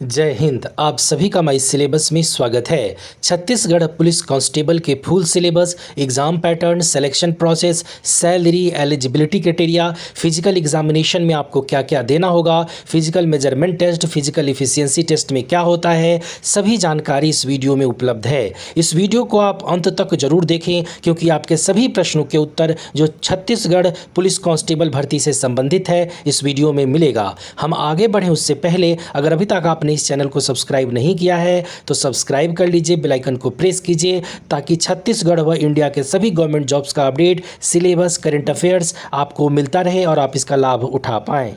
जय हिंद। आप सभी का माई सिलेबस में स्वागत है। छत्तीसगढ़ पुलिस कांस्टेबल के full syllabus, exam pattern, selection process, salary, eligibility criteria, physical examination में आपको क्या क्या देना होगा, physical measurement test, physical efficiency test में क्या होता है, सभी जानकारी इस वीडियो में उपलब्ध है। इस वीडियो को आप अंत तक जरूर देखें क्योंकि आपके सभी प्रश्नों के उत्तर जो छत्तीसगढ़ पुलिस कांस्टेबल भर्ती से संबंधित है इस वीडियो में मिलेगा। हम आगे बढ़ें उससे पहले अगर अभी तक आपने इस चैनल को सब्सक्राइब नहीं किया है तो सब्सक्राइब कर लीजिए, बेल आइकन को प्रेस कीजिए ताकि छत्तीसगढ़ व इंडिया के सभी गवर्नमेंट जॉब्स का अपडेट, सिलेबस, करंट अफेयर्स आपको मिलता रहे और आप इसका लाभ उठा पाएं।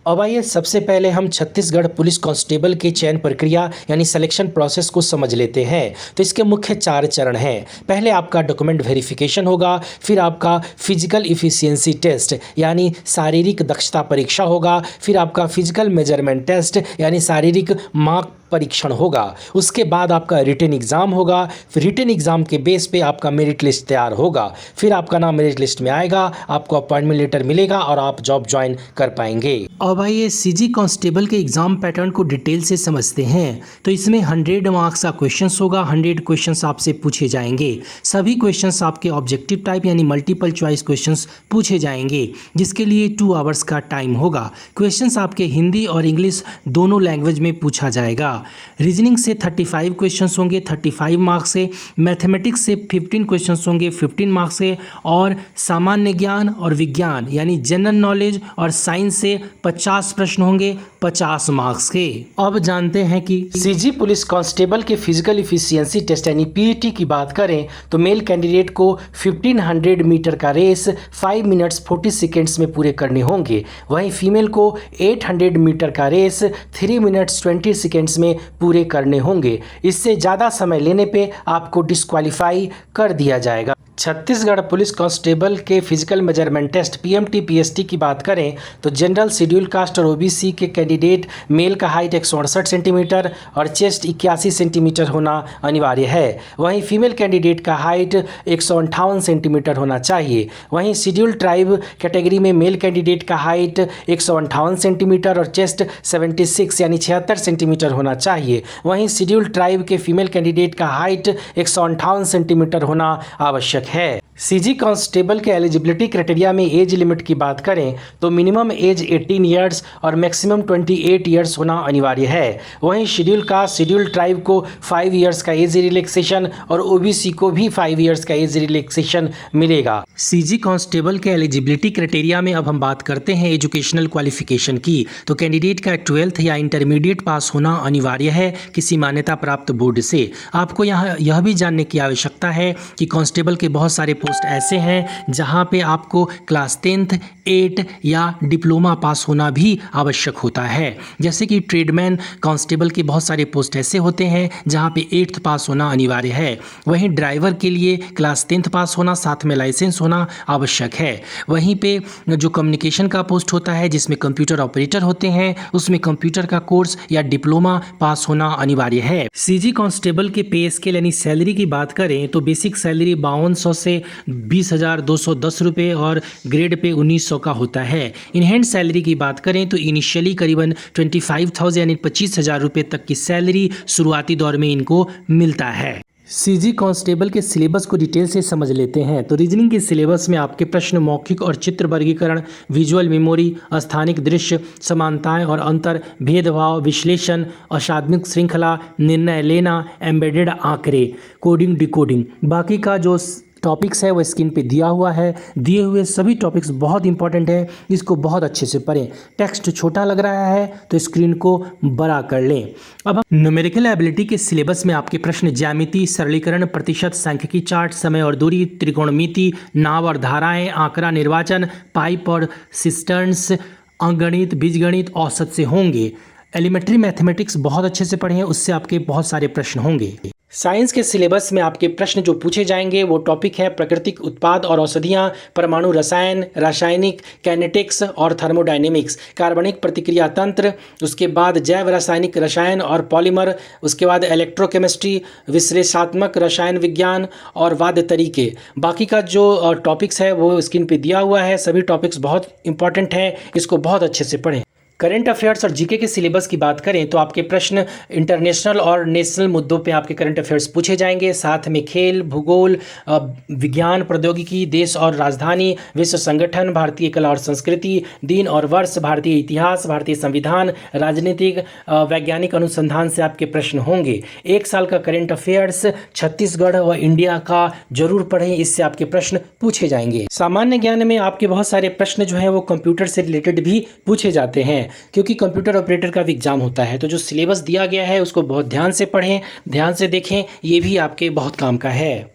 अब आइए सबसे पहले हम छत्तीसगढ़ पुलिस कांस्टेबल के चयन प्रक्रिया यानी सिलेक्शन प्रोसेस को समझ लेते हैं। तो इसके मुख्य 4 चरण हैं। पहले आपका डॉक्यूमेंट वेरिफिकेशन होगा, फिर आपका फिजिकल इफिशियंसी टेस्ट यानी शारीरिक दक्षता परीक्षा होगा, फिर आपका फिजिकल मेजरमेंट टेस्ट यानी शारीरिक माप परीक्षण होगा, उसके बाद आपका रिटन एग्ज़ाम होगा, फिर रिटन एग्ज़ाम के बेस पे आपका मेरिट लिस्ट तैयार होगा, फिर आपका नाम मेरिट लिस्ट में आएगा, आपको अपॉइंटमेंट लेटर मिलेगा और आप जॉब ज्वाइन कर पाएंगे। अब आइए सीजी कांस्टेबल के एग्ज़ाम पैटर्न को डिटेल से समझते हैं। तो इसमें 100 मार्क्स का क्वेश्चंस होगा, 100 क्वेश्चंस आपसे पूछे जाएंगे। सभी क्वेश्चंस आपके ऑब्जेक्टिव टाइप यानी मल्टीपल चॉइस क्वेश्चंस पूछे जाएंगे जिसके लिए 2 आवर्स का टाइम होगा। क्वेश्चंस आपके हिंदी और इंग्लिश दोनों लैंग्वेज में पूछा जाएगा। रीजनिंग से 35 क्वेश्चंस होंगे 35 मार्क्स से, मैथमेटिक्स से 15 क्वेश्चंस होंगे 15 मार्क्स से, और सामान्य ज्ञान और विज्ञान यानी जनरल नॉलेज और साइंस से 50 प्रश्न होंगे 50 मार्क्स के। अब जानते हैं कि सीजी पुलिस कांस्टेबल के फिजिकल इफिशियंसी टेस्ट यानी पीईटी की बात करें तो मेल कैंडिडेट को 1500 मीटर का रेस 5 मिनट्स 40 सेकेंड्स में पूरे करने होंगे। वहीं फीमेल को 800 मीटर का रेस 3 मिनट्स 20 सेकेंड्स में पूरे करने होंगे। इससे ज़्यादा समय लेने पे आपको डिस्क्वालीफाई कर दिया जाएगा। छत्तीसगढ़ पुलिस कांस्टेबल के physical measurement test PMT PST की बात करें तो जनरल शेड्यूल कास्ट और ओबीसी के कैंडिडेट मेल का हाइट 168 सेंटीमीटर और चेस्ट 81 सेंटीमीटर होना अनिवार्य है। वहीं फीमेल कैंडिडेट का हाइट 158 सेंटीमीटर होना चाहिए। वहीं शेड्यूल ट्राइब कैटेगरी में मेल कैंडिडेट का हाइट 158 सेंटीमीटर और चेस्ट 76 यानी 76 सेंटीमीटर होना चाहिए। वहीं शेड्यूल ट्राइब के फीमेल कैंडिडेट का हाइट 158 सेंटीमीटर होना आवश्यक है। सीजी कांस्टेबल के एलिजिबिलिटी क्राइटेरिया में एज लिमिट की बात करें तो मिनिमम एज 18 ईयर्स और मैक्सिमम 28 ईयर्स होना अनिवार्य है। वहीं शेड्यूल कास्ट शेड्यूल ट्राइब को 5 ईयर्स का एज रिलैक्सेशन और ओबीसी को भी 5 ईयर्स का एज रिलैक्सेशन मिलेगा। सीजी कांस्टेबल के एलिजिबिलिटी क्राइटेरिया में अब हम बात करते हैं एजुकेशनल क्वालिफिकेशन की। तो कैंडिडेट का 12th या इंटरमीडिएट पास होना अनिवार्य है किसी मान्यता प्राप्त बोर्ड से। आपको यहाँ यह भी जानने की आवश्यकता है कि कांस्टेबल के बहुत सारे पोस्ट ऐसे हैं जहां पे आपको क्लास 10th 8 या डिप्लोमा पास होना भी आवश्यक होता है। जैसे कि ट्रेडमैन कांस्टेबल के बहुत सारे पोस्ट ऐसे होते हैं जहां पे 8th पास होना अनिवार्य है। वहीं ड्राइवर के लिए क्लास 10th पास होना, साथ में लाइसेंस होना आवश्यक है। वहीं पे जो कम्युनिकेशन का पोस्ट होता है जिसमें कंप्यूटर ऑपरेटर होते हैं उसमें कंप्यूटर का कोर्स या डिप्लोमा पास होना अनिवार्य है। सीजी कांस्टेबल के पे स्केल यानी सैलरी की बात करें तो बेसिक सैलरी 5200 से 20,210 रुपये और ग्रेड पे 1900 का होता है। इन हैंड सैलरी की बात करें तो इनिशियली करीबन 25,000 यानी 25,000 रुपये तक की सैलरी शुरुआती दौर में इनको मिलता है। सीजी कांस्टेबल के सिलेबस को डिटेल से समझ लेते हैं। तो रीजनिंग के सिलेबस में आपके प्रश्न मौखिक और चित्र वर्गीकरण, विजुअल मेमोरी, स्थानिक दृश्य, समानताएं और अंतर, भेदभाव, विश्लेषण, अशाब्दिक श्रृंखला, निर्णय लेना, एम्बेडेड आंकड़े, कोडिंग, डिकोडिंग, बाकी का जो टॉपिक्स है वो स्क्रीन पे दिया हुआ है। दिए हुए सभी टॉपिक्स बहुत इंपॉर्टेंट है, इसको बहुत अच्छे से पढ़ें। टेक्स्ट छोटा लग रहा है तो स्क्रीन को बड़ा कर लें। अब हम न्यूमेरिकल एबिलिटी के सिलेबस में आपके प्रश्न ज्यामिति, सरलीकरण, प्रतिशत, सांख्यिकी चार्ट, समय और दूरी, त्रिकोणमिति, नाव और धाराएं, आंकड़ा निर्वाचन, पाइप और सिस्टर्न्स, अंकगणित, बीजगणित, औसत से होंगे। एलिमेंट्री मैथमेटिक्स बहुत अच्छे से पढ़ें, उससे आपके बहुत सारे प्रश्न होंगे। साइंस के सिलेबस में आपके प्रश्न जो पूछे जाएंगे वो टॉपिक है प्राकृतिक उत्पाद और औषधियाँ, परमाणु रसायन, रासायनिक कैनेटिक्स और थर्मोडायनेमिक्स, कार्बनिक प्रतिक्रिया तंत्र, उसके बाद जैव रासायनिक रसायन और पॉलीमर, उसके बाद इलेक्ट्रोकेमिस्ट्री, विश्लेषणात्मक रसायन विज्ञान और वाद्य तरीके। बाकी का जो टॉपिक्स है वो स्क्रीन पे दिया हुआ है। सभी टॉपिक्स बहुत इंपॉर्टेंट हैं, इसको बहुत अच्छे से पढ़ें। करंट अफेयर्स और जीके के सिलेबस की बात करें तो आपके प्रश्न इंटरनेशनल और नेशनल मुद्दों पे आपके करंट अफेयर्स पूछे जाएंगे। साथ में खेल, भूगोल, विज्ञान, प्रौद्योगिकी, देश और राजधानी, विश्व संगठन, भारतीय कला और संस्कृति, दिन और वर्ष, भारतीय इतिहास, भारतीय संविधान, राजनीतिक, वैज्ञानिक अनुसंधान से आपके प्रश्न होंगे। एक साल का करंट अफेयर्स छत्तीसगढ़ व इंडिया का जरूर पढ़ें, इससे आपके प्रश्न पूछे जाएंगे। सामान्य ज्ञान में आपके बहुत सारे प्रश्न जो हैं वो कंप्यूटर से रिलेटेड भी पूछे जाते हैं, क्योंकि कंप्यूटर ऑपरेटर का भी एग्जाम होता है। तो जो सिलेबस दिया गया है उसको बहुत ध्यान से पढ़ें, ध्यान से देखें, ये भी आपके बहुत काम का है।